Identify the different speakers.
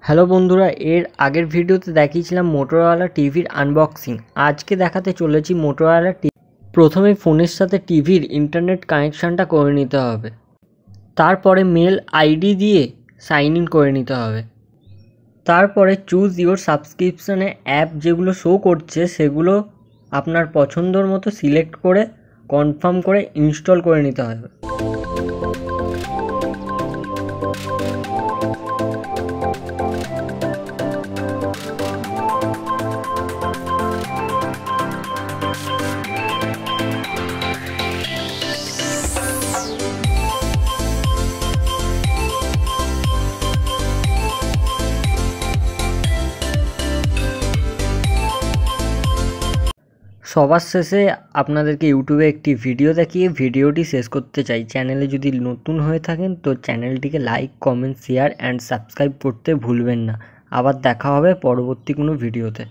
Speaker 1: Hello বন্ধুরা, এর আগের ভিডিওতে দেখিয়েছিলাম মোটোরোলা টিভির আনবক্সিং। আজকে দেখাতে চলেছি মোটোরোলা টিভি। প্রথমে ফোনের সাথে টিভির ইন্টারনেট কানেকশানটা করে নিতে হবে, তারপরে মেল আইডি দিয়ে সাইন ইন করে নিতে হবে। তারপরে চুজ ইওর সাবস্ক্রিপশানে অ্যাপ যেগুলো শো করছে সেগুলো আপনার পছন্দর মতো সিলেক্ট করে কনফার্ম করে ইনস্টল করে নিতে হবে। সবার শেষে আপনাদেরকে ইউটিউবে একটি ভিডিও দেখিয়ে ভিডিওটি শেষ করতে চাই। চ্যানেলে যদি নতুন হয়ে থাকেন তো চ্যানেলটিকে like, comment, share and subscribe করতে ভুলবেন না। আবার দেখা হবে পরবর্তী কোনো ভিডিওতে।